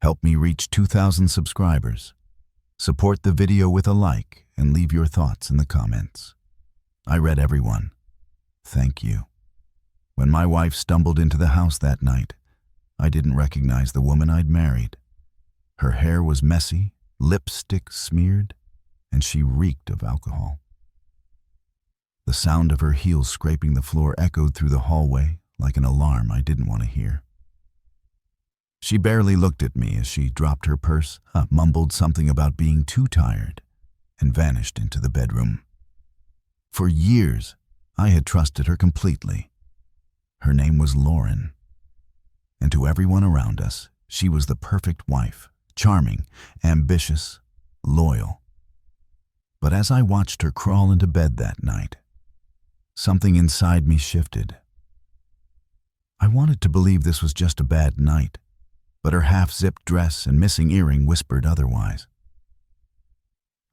Help me reach 2,000 subscribers. Support the video with a like and leave your thoughts in the comments. I read everyone. Thank you. When my wife stumbled into the house that night, I didn't recognize the woman I'd married. Her hair was messy, lipstick smeared, and she reeked of alcohol. The sound of her heels scraping the floor echoed through the hallway like an alarm I didn't want to hear. She barely looked at me as she dropped her purse, mumbled something about being too tired, and vanished into the bedroom. For years, I had trusted her completely. Her name was Lauren. And to everyone around us, she was the perfect wife, charming, ambitious, loyal. But as I watched her crawl into bed that night, something inside me shifted. I wanted to believe this was just a bad night, but her half-zipped dress and missing earring whispered otherwise.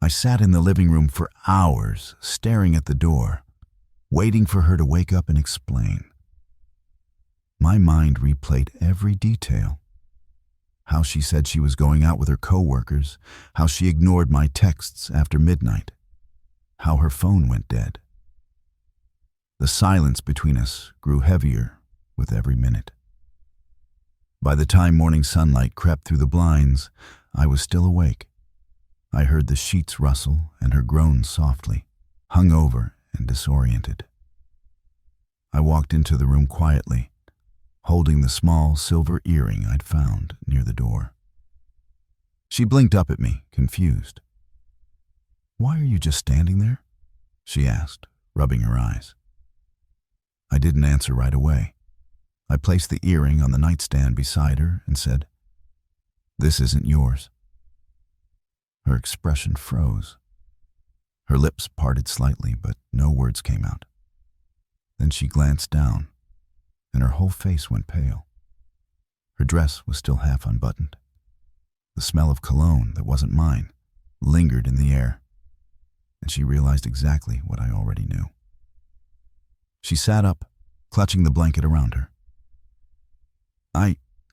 I sat in the living room for hours, staring at the door, waiting for her to wake up and explain. My mind replayed every detail. How she said she was going out with her coworkers, how she ignored my texts after midnight, how her phone went dead. The silence between us grew heavier with every minute. By the time morning sunlight crept through the blinds, I was still awake. I heard the sheets rustle and her groans softly, hungover and disoriented. I walked into the room quietly, holding the small silver earring I'd found near the door. She blinked up at me, confused. "Why are you just standing there?" she asked, rubbing her eyes. I didn't answer right away. I placed the earring on the nightstand beside her and said, "This isn't yours." Her expression froze. Her lips parted slightly, but no words came out. Then she glanced down, and her whole face went pale. Her dress was still half unbuttoned. The smell of cologne that wasn't mine lingered in the air, and she realized exactly what I already knew. She sat up, clutching the blanket around her.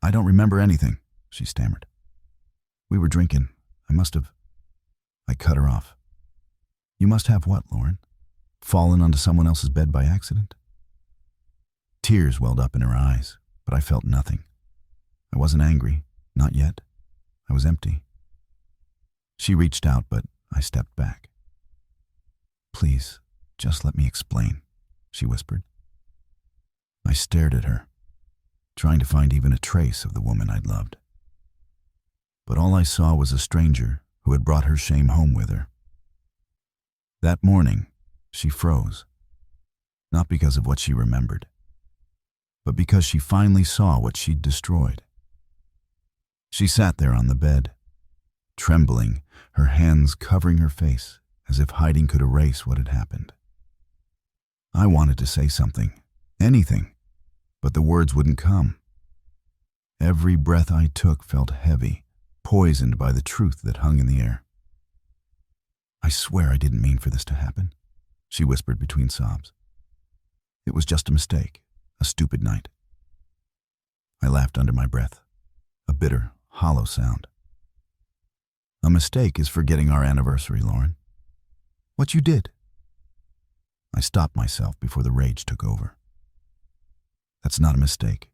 I don't remember anything," she stammered. "We were drinking. I cut her off. "You must have what, Lauren? Fallen onto someone else's bed by accident?" Tears welled up in her eyes, but I felt nothing. I wasn't angry, not yet. I was empty. She reached out, but I stepped back. "Please, just let me explain," she whispered. I stared at her, trying to find even a trace of the woman I'd loved. But all I saw was a stranger who had brought her shame home with her. That morning, she froze, not because of what she remembered, but because she finally saw what she'd destroyed. She sat there on the bed, trembling, her hands covering her face as if hiding could erase what had happened. I wanted to say something, anything, but the words wouldn't come. Every breath I took felt heavy, poisoned by the truth that hung in the air. "I swear I didn't mean for this to happen," she whispered between sobs. "It was just a mistake, a stupid night." I laughed under my breath, a bitter, hollow sound. "A mistake is forgetting our anniversary, Lauren. What you did." I stopped myself before the rage took over. "That's not a mistake.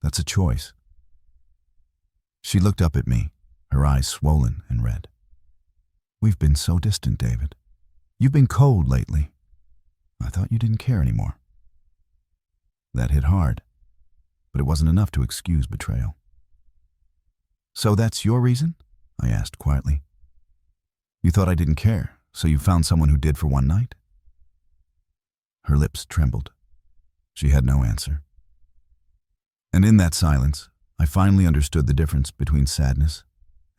That's a choice." She looked up at me, her eyes swollen and red. "We've been so distant, David. You've been cold lately. I thought you didn't care anymore." That hit hard, but it wasn't enough to excuse betrayal. "So that's your reason?" I asked quietly. "You thought I didn't care, so you found someone who did for one night?" Her lips trembled. She had no answer. And in that silence, I finally understood the difference between sadness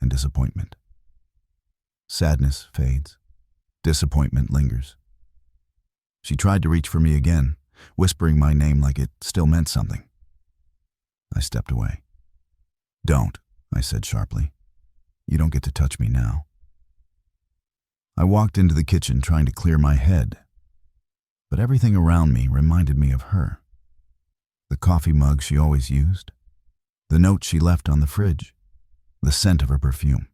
and disappointment. Sadness fades. Disappointment lingers. She tried to reach for me again, whispering my name like it still meant something. I stepped away. "Don't," I said sharply. "You don't get to touch me now." I walked into the kitchen trying to clear my head, but everything around me reminded me of her. The coffee mug she always used, the note she left on the fridge, the scent of her perfume.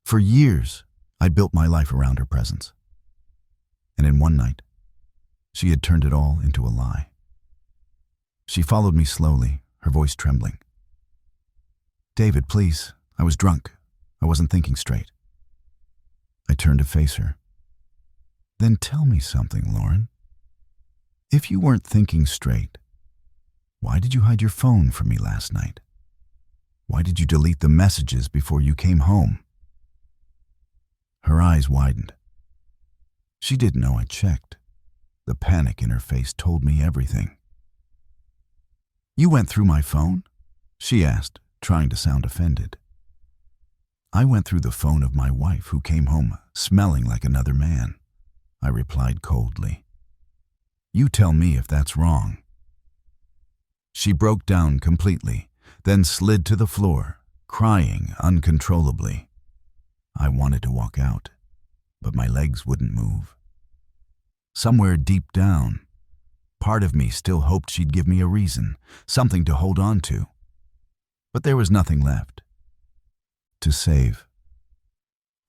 For years, I built my life around her presence. And in one night, she had turned it all into a lie. She followed me slowly, her voice trembling. "David, please, I was drunk. I wasn't thinking straight." I turned to face her. "Then tell me something, Lauren. If you weren't thinking straight, why did you hide your phone from me last night? Why did you delete the messages before you came home?" Her eyes widened. She didn't know I checked. The panic in her face told me everything. "You went through my phone?" she asked, trying to sound offended. "I went through the phone of my wife who came home smelling like another man," I replied coldly. "You tell me if that's wrong." She broke down completely, then slid to the floor, crying uncontrollably. I wanted to walk out, but my legs wouldn't move. Somewhere deep down, part of me still hoped she'd give me a reason, something to hold on to. But there was nothing left to save.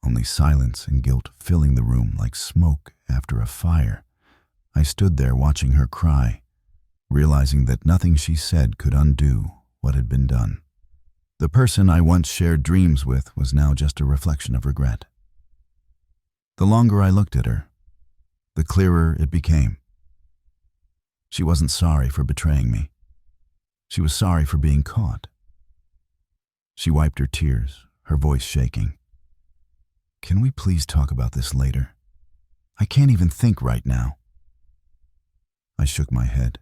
Only silence and guilt filling the room like smoke after a fire. I stood there watching her cry, realizing that nothing she said could undo what had been done. The person I once shared dreams with was now just a reflection of regret. The longer I looked at her, the clearer it became. She wasn't sorry for betraying me. She was sorry for being caught. She wiped her tears, her voice shaking. "Can we please talk about this later? I can't even think right now." I shook my head.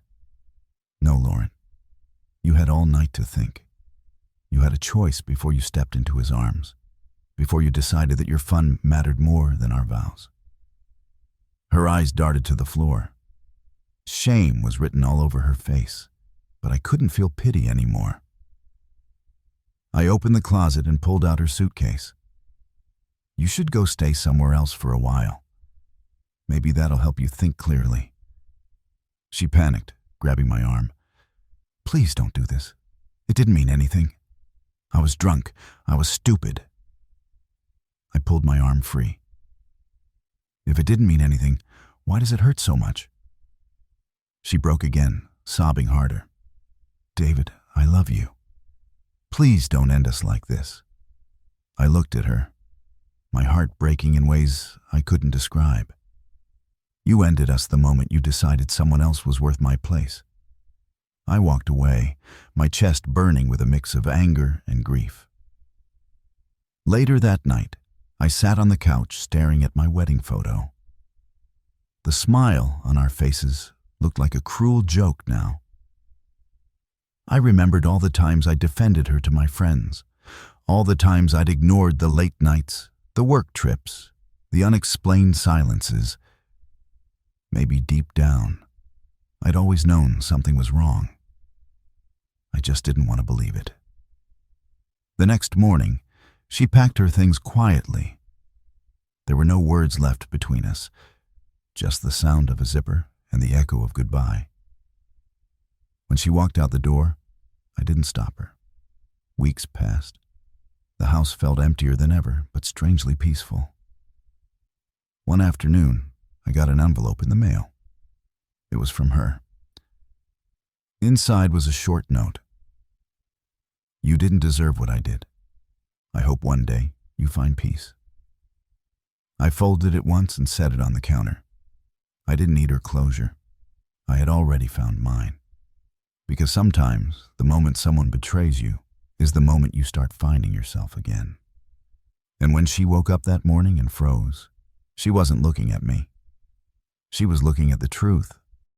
"No, Lauren. You had all night to think. You had a choice before you stepped into his arms, before you decided that your fun mattered more than our vows." Her eyes darted to the floor. Shame was written all over her face, but I couldn't feel pity anymore. I opened the closet and pulled out her suitcase. "You should go stay somewhere else for a while. Maybe that'll help you think clearly." She panicked, grabbing my arm. "Please don't do this. It didn't mean anything. I was drunk. I was stupid." I pulled my arm free. "If it didn't mean anything, why does it hurt so much?" She broke again, sobbing harder. "David, I love you. Please don't end us like this." I looked at her, my heart breaking in ways I couldn't describe. "You ended us the moment you decided someone else was worth my place." I walked away, my chest burning with a mix of anger and grief. Later that night, I sat on the couch staring at my wedding photo. The smile on our faces looked like a cruel joke now. I remembered all the times I defended her to my friends, all the times I'd ignored the late nights, the work trips, the unexplained silences. Maybe deep down, I'd always known something was wrong. I just didn't want to believe it. The next morning, she packed her things quietly. There were no words left between us, just the sound of a zipper and the echo of goodbye. When she walked out the door, I didn't stop her. Weeks passed. The house felt emptier than ever, but strangely peaceful. One afternoon, I got an envelope in the mail. It was from her. Inside was a short note. "You didn't deserve what I did. I hope one day you find peace." I folded it once and set it on the counter. I didn't need her closure. I had already found mine. Because sometimes the moment someone betrays you is the moment you start finding yourself again. And when she woke up that morning and froze, she wasn't looking at me. She was looking at the truth